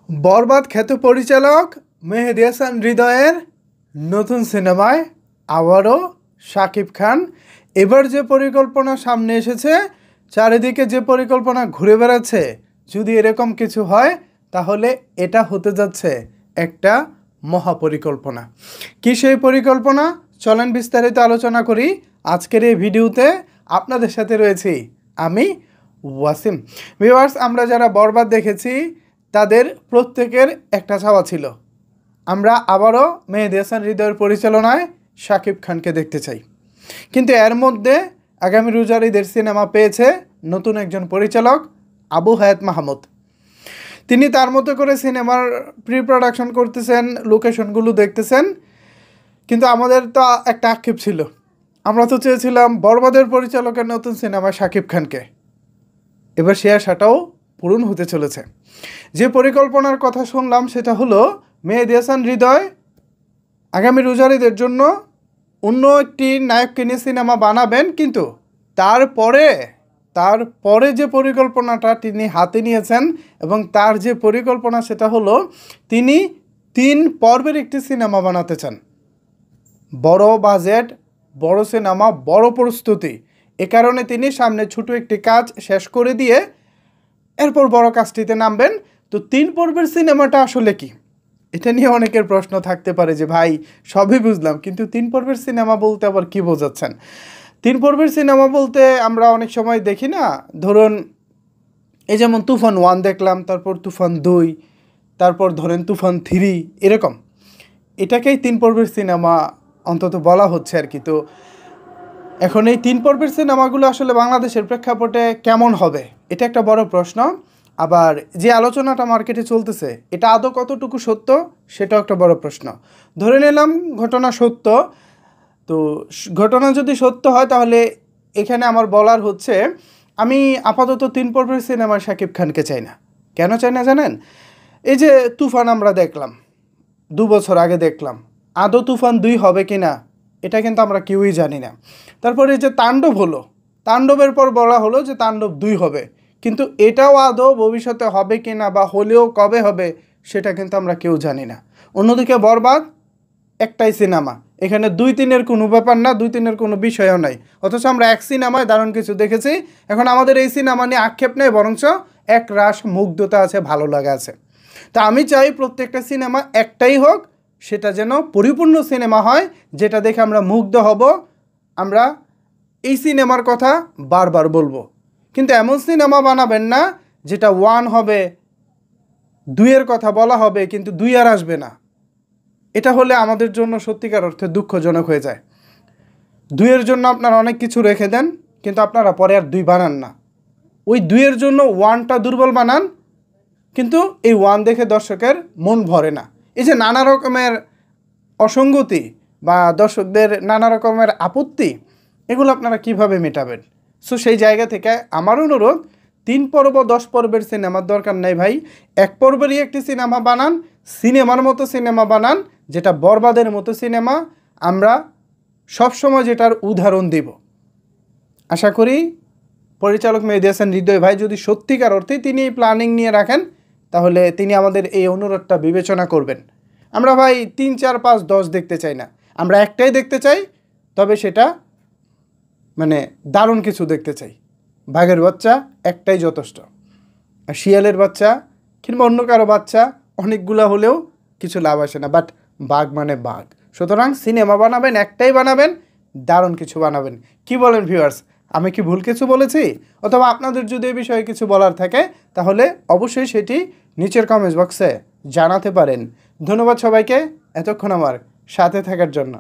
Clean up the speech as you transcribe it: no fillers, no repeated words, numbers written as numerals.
বরবাদ খ্যাত পরিচালক মেহেদী হাসান হৃদয়ের নতুন সিনেমায় আবারও শাকিব খান। এবার যে পরিকল্পনা সামনে এসেছে, চারিদিকে যে পরিকল্পনা ঘুরে বেড়াচ্ছে, যদি এরকম কিছু হয় তাহলে এটা হতে যাচ্ছে একটা মহাপরিকল্পনা। কি সেই পরিকল্পনা? চলেন বিস্তারিত আলোচনা করি আজকের এই ভিডিওতে। আপনাদের সাথে রয়েছি আমি ওয়াসিম। ভিউয়ার্স, আমরা যারা বরবাদ দেখেছি তাদের প্রত্যেকের একটা চাওয়া ছিল, আমরা আবারও মেহেদী হাসান হৃদয়ের পরিচালনায় শাকিব খানকে দেখতে চাই। কিন্তু এর মধ্যে আগামী রোজার ঈদের সিনেমা পেয়েছে নতুন একজন পরিচালক, আবু হায়াত মাহমুদ। তিনি তার মতো করে সিনেমার প্রি প্রোডাকশন করতেছেন, লোকেশনগুলো দেখতেছেন। কিন্তু আমাদের তো একটা আক্ষেপ ছিল, আমরা তো চেয়েছিলাম বরবাদের পরিচালকের নতুন সিনেমা শাকিব খানকে। এবার সে আশাটাও পূরণ হতে চলেছে। যে পরিকল্পনার কথা শুনলাম সেটা হলো মেহেদী হাসান হৃদয় আগামী রোজার ঈদের জন্য অন্য একটি নায়ককে নিয়ে সিনেমা বানাবেন, কিন্তু তারপরে যে পরিকল্পনাটা তিনি হাতে নিয়েছেন এবং তার যে পরিকল্পনা সেটা হলো তিনি 3 পর্বের একটি সিনেমা বানাতে চান। বড় বাজেট, বড় সিনেমা, বড় প্রস্তুতি। এ কারণে তিনি সামনে ছোট একটি কাজ শেষ করে দিয়ে এরপর বড় কাজটিতে নামবেন। তো 3 পর্বের সিনেমাটা আসলে কি, এটা নিয়ে অনেকের প্রশ্ন থাকতে পারে যে ভাই সবই বুঝলাম, কিন্তু 3 পর্বের সিনেমা বলতে আবার কি বোঝাচ্ছেন? 3 পর্বের সিনেমা বলতে আমরা অনেক সময় দেখি না, ধরুন এই যেমন তুফান 1 দেখলাম, তারপর তুফান 2, তারপর ধরেন তুফান 3, এরকম। এটাকেই 3 পর্বের সিনেমা অন্তত বলা হচ্ছে আর কি। তো এখন এই 3 পর্বের সিনেমাগুলো আসলে বাংলাদেশের প্রেক্ষাপটে কেমন হবে, এটা একটা বড় প্রশ্ন। আবার যে আলোচনাটা মার্কেটে চলতেছে এটা আদৌ কতটুকু সত্য, সেটাও একটা বড় প্রশ্ন। ধরে নিলাম ঘটনা সত্য, তো ঘটনা যদি সত্য হয় তাহলে এখানে আমার বলার হচ্ছে আমি আপাতত 3 পর্বের সিনেমায় শাকিব খানকে চাই না। কেন চাই না জানেন? এই যে তুফান আমরা দেখলাম, 2 বছর আগে দেখলাম, আদৌ তুফান 2 হবে কি না এটা কিন্তু আমরা কেউই জানি না। তারপরে যে তাণ্ডব হলো, তাণ্ডবের পর বলা হলো যে তাণ্ডব 2 হবে, কিন্তু এটাও আদৌ ভবিষ্যতে হবে কি না বা হলেও কবে হবে সেটা কিন্তু আমরা কেউ জানি না। অন্যদিকে বরবাদ একটাই সিনেমা, এখানে 2-3-এর কোনো ব্যাপার না, 2-3-এর কোনো বিষয়ও নাই, অথচ আমরা এক সিনেমায় দারুণ কিছু দেখেছি। এখন আমাদের এই সিনেমা নিয়ে আক্ষেপ নেই, বরঞ্চ এক রাশ মুগ্ধতা আছে, ভালো লাগা আছে। তা আমি চাই প্রত্যেকটা সিনেমা একটাই হোক, সেটা যেন পরিপূর্ণ সিনেমা হয়, যেটা দেখে আমরা মুগ্ধ হব, আমরা এই সিনেমার কথা বারবার বলবো। কিন্তু এমন সিনেমা বানাবেন না যেটা 1 হবে, 2-এর কথা বলা হবে কিন্তু 2 আর আসবে না। এটা হলে আমাদের জন্য সত্যিকার অর্থে দুঃখজনক হয়ে যায়। 2-এর জন্য আপনারা অনেক কিছু রেখে দেন, কিন্তু আপনারা পরে আর 2 বানান না। ওই 2-এর জন্য 1টা দুর্বল বানান, কিন্তু এই 1 দেখে দর্শকের মন ভরে না। এই যে নানা রকমের অসঙ্গতি বা দর্শকদের নানা রকমের আপত্তি, এগুলো আপনারা কিভাবে মেটাবেন? সো সেই জায়গা থেকে আমার অনুরোধ, 3 পর্ব 10 পর্বের সিনেমার দরকার নেই ভাই, 1 পর্বেরই একটি সিনেমা বানান, সিনেমার মতো সিনেমা বানান, যেটা বরবাদের মতো সিনেমা। আমরা সবসময় যেটার উদাহরণ দিব। আশা করি পরিচালক মেহেদী হাসান হৃদয় ভাই যদি সত্যিকার অর্থে তিনি প্ল্যানিং নিয়ে রাখেন তাহলে তিনি আমাদের এই অনুরোধটা বিবেচনা করবেন। আমরা ভাই 3, 4, 5, 10 দেখতে চাই না, আমরা একটাই দেখতে চাই, তবে সেটা মানে দারুণ কিছু দেখতে চাই। বাঘের বাচ্চা একটাই যথেষ্ট, আর শিয়ালের বাচ্চা কিংবা অন্য কারো বাচ্চা অনেকগুলা হলেও কিছু লাভ আসে না, বাট বাঘ মানে বাঘ। সুতরাং সিনেমা বানাবেন, একটাই বানাবেন, দারুণ কিছু বানাবেন। কি বলেন ভিউয়ার্স? আমি কি ভুল কিছু বলেছি? অথবা আপনাদের যদি এই বিষয়ে কিছু বলার থাকে তাহলে অবশ্যই সেটি নিচের কমেন্টস বক্সে জানাতে পারেন। ধন্যবাদ সবাইকে এতক্ষণ আমার সাথে থাকার জন্য।